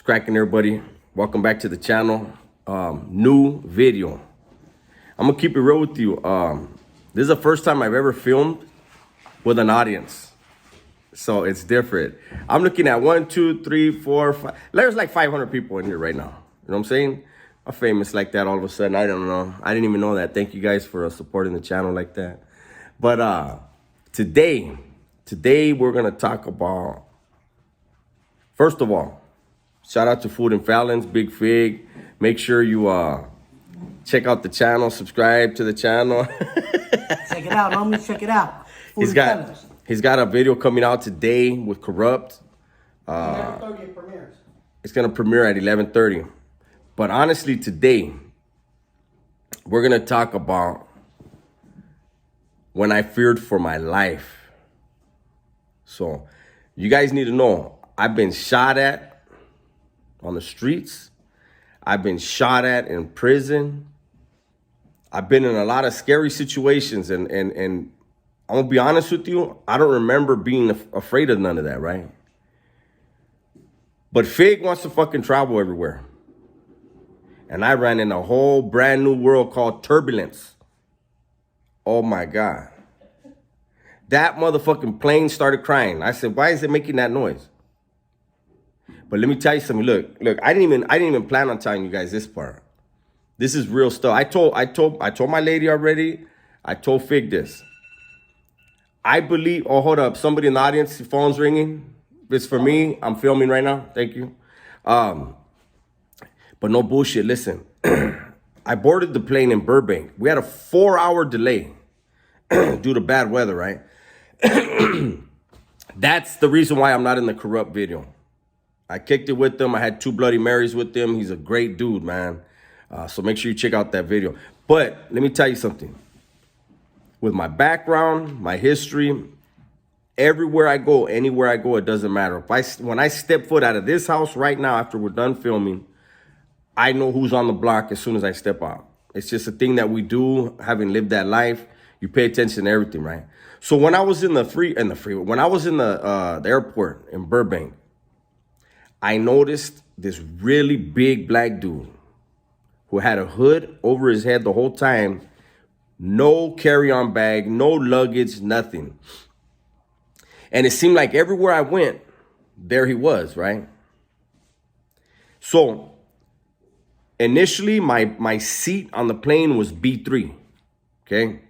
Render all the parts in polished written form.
cracking, everybody? Welcome back to the channel. New video. I'm gonna keep it real with you. This is the first time I've ever filmed with an audience, so it's different. I'm looking at 1, 2, 3, 4, 5. There's like 500 people in here right now. You know what I'm saying? I'm famous like that all of a sudden. I don't know. I didn't even know that. Thank you guys for supporting the channel like that. But today we're gonna talk about, first of all, shout out to Food and Fallon's, Big Fig. Make sure you check out the channel, subscribe to the channel. Check it out, homie. Check it out. He's got a video coming out today with Kurupt. 11:30 it premieres. It's gonna premiere at 11:30. But honestly, today we're gonna talk about when I feared for my life. So you guys need to know, I've been shot at on the streets. I've been shot at in prison. I've been in a lot of scary situations, and I'm gonna be honest with you, I don't remember being afraid of none of that, right? But Fig wants to fucking travel everywhere. And I ran in a whole brand new world called turbulence. Oh my God. That motherfucking plane started crying. I said, why is it making that noise? But let me tell you something. Look, I didn't even plan on telling you guys this part. This is real stuff. I told my lady already. I told Fig this. I believe, oh, hold up. Somebody in the audience, your phone's ringing. If it's for me, I'm filming right now. Thank you. But no bullshit. Listen, I boarded the plane in Burbank. We had a 4-hour delay due to bad weather, right? That's the reason why I'm not in the Kurupt video. I kicked it with him. I had 2 Bloody Marys with him. He's a great dude, man. So make sure you check out that video. But let me tell you something. With my background, my history, everywhere I go, anywhere I go, it doesn't matter. When I step foot out of this house right now, after we're done filming, I know who's on the block as soon as I step out. It's just a thing that we do, having lived that life. You pay attention to everything, right? So when I was in the freeway, when I was in the airport in Burbank, I noticed this really big black dude who had a hood over his head the whole time. No carry-on bag, no luggage, nothing. And it seemed like everywhere I went, there he was, right? So initially, my seat on the plane was B3, okay?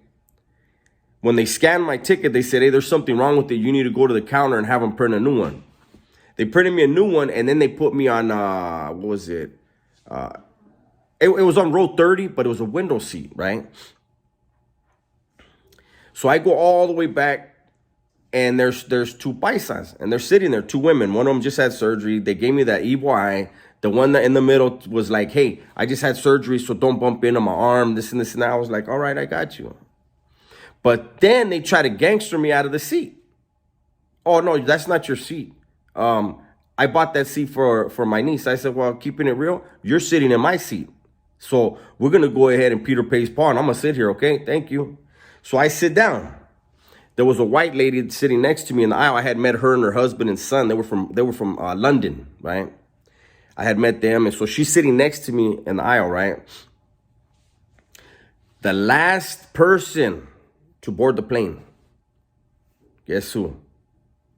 When they scanned my ticket, they said, hey, there's something wrong with it. You need to go to the counter and have them print a new one. They printed me a new one, and then they put me on, what was it? It was on row 30, but it was a window seat, right? So I go all the way back, and there's 2 paisas, and they're sitting there, 2 women. One of them just had surgery. They gave me that evil eye. The one that in the middle was like, hey, I just had surgery, so don't bump into my arm, this and this and that. I was like, all right, I got you. But then they try to gangster me out of the seat. Oh, no, that's not your seat. I bought that seat for my niece. I said, well, keeping it real, you're sitting in my seat. So we're going to go ahead and Peter pays Paul, and I'm going to sit here, okay? Thank you. So I sit down. There was a white lady sitting next to me in the aisle. I had met her and her husband and son. They were from London, right? I had met them, and so she's sitting next to me in the aisle, right? The last person to board the plane, guess who?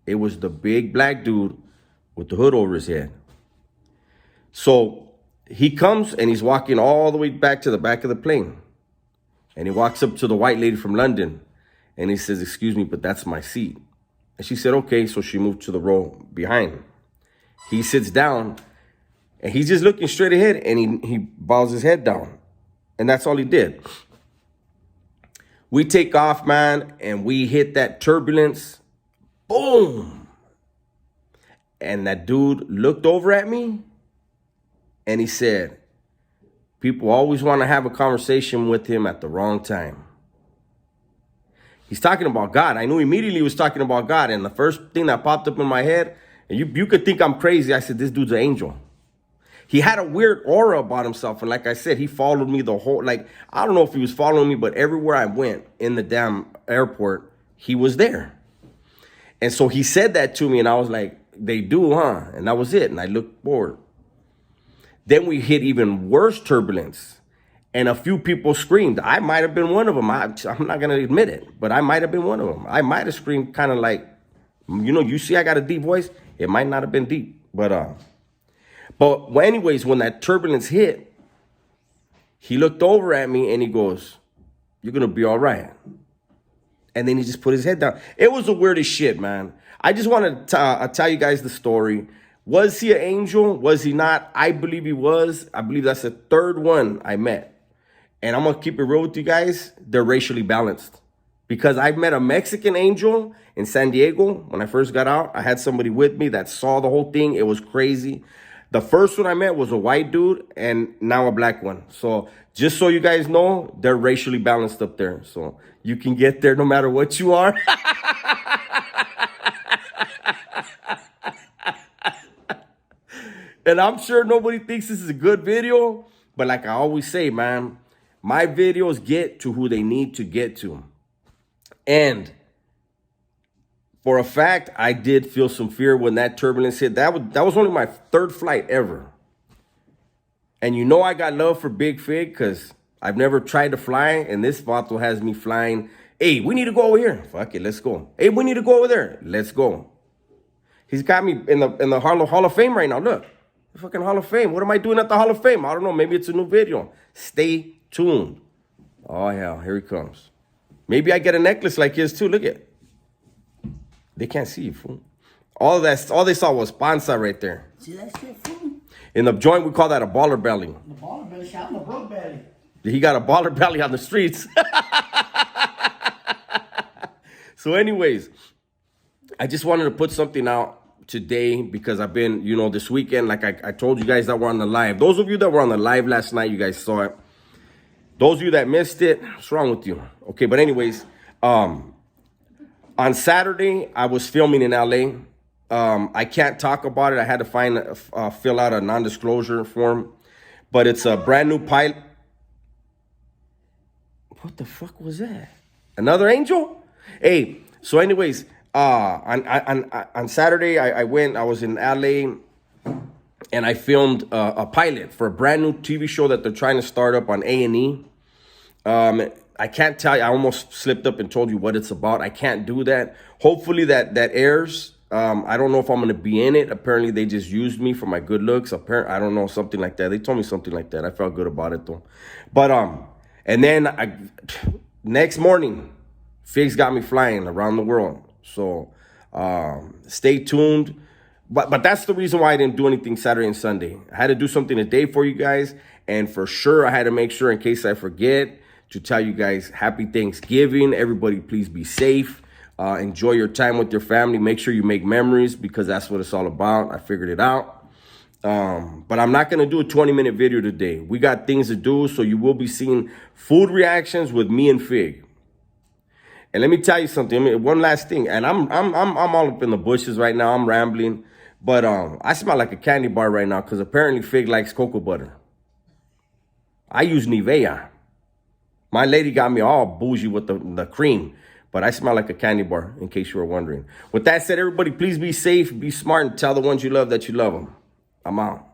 It was the big black dude with the hood over his head. So he comes and he's walking all the way back to the back of the plane. And he walks up to the white lady from London and he says, excuse me, but that's my seat. And she said, okay. So she moved to the row behind. He sits down and he's just looking straight ahead, and he bows his head down. And that's all he did. We take off, man, and we hit that turbulence. Boom. And that dude looked over at me and he said, people always want to have a conversation with him at the wrong time. He's talking about God. I knew immediately he was talking about God. And the first thing that popped up in my head, and you could think I'm crazy, I said, this dude's an angel. He had a weird aura about himself. And like I said, he followed me the whole, like, I don't know if he was following me, but everywhere I went in the damn airport, he was there. And so he said that to me, and I was like, they do, huh? And that was it. And I looked bored. Then we hit even worse turbulence. And a few people screamed. I might have been one of them. I'm not going to admit it, but I might have been one of them. I might have screamed kind of like, you see I got a deep voice. It might not have been deep. But anyways, when that turbulence hit, he looked over at me and he goes, "You're going to be all right." And then he just put his head down. It was the weirdest shit, man. I just want to tell you guys the story. Was he an angel? Was he not? I believe he was. I believe that's the third one I met. And I'm going to keep it real with you guys. They're racially balanced. Because I met a Mexican angel in San Diego when I first got out. I had somebody with me that saw the whole thing. It was crazy. The first one I met was a white dude and now a black one. So just so you guys know, they're racially balanced up there. So you can get there no matter what you are. And I'm sure nobody thinks this is a good video. But like I always say, man, my videos get to who they need to get to. And for a fact, I did feel some fear when that turbulence hit. That was only my third flight ever. And I got love for Big Fig because I've never tried to fly. And this vato has me flying. Hey, we need to go over here. Fuck it, let's go. Hey, we need to go over there. Let's go. He's got me in the Hall of Fame right now. Look, the fucking Hall of Fame. What am I doing at the Hall of Fame? I don't know. Maybe it's a new video. Stay tuned. Oh, hell, here he comes. Maybe I get a necklace like his too. Look at it. They can't see you, fool. All they saw was panza right there. See that shit, fool? In the joint, we call that a baller belly. The baller belly shot, I'm a broke belly. He got a baller belly on the streets. So anyways, I just wanted to put something out today because I've been, this weekend, like I told you guys that were on the live. Those of you that were on the live last night, you guys saw it. Those of you that missed it, what's wrong with you? Okay, but anyways, on Saturday, I was filming in LA. I can't talk about it. I had to fill out a non-disclosure form, but it's a brand new pilot. What the fuck was that? Another angel? Hey, so anyways, on Saturday, I was in LA and I filmed a pilot for a brand new TV show that they're trying to start up on A&E. I can't tell you. I almost slipped up and told you what it's about. I can't do that. Hopefully that airs. I don't know if I'm going to be in it. Apparently, they just used me for my good looks. I don't know, something like that. They told me something like that. I felt good about it, though. But, and then next morning, Figs got me flying around the world. So, stay tuned. But that's the reason why I didn't do anything Saturday and Sunday. I had to do something today for you guys. And for sure, I had to make sure, in case I forget, to tell you guys Happy Thanksgiving. Everybody, please be safe. Enjoy your time with your family. Make sure you make memories because that's what it's all about. I figured it out. But I'm not going to do a 20-minute video today. We got things to do, so you will be seeing food reactions with me and Fig. And let me tell you something. One last thing. And I'm all up in the bushes right now. I'm rambling. But I smell like a candy bar right now because apparently Fig likes cocoa butter. I use Nivea. My lady got me all bougie with the cream. But I smell like a candy bar, in case you were wondering. With that said, everybody, please be safe, be smart, and tell the ones you love that you love them. I'm out.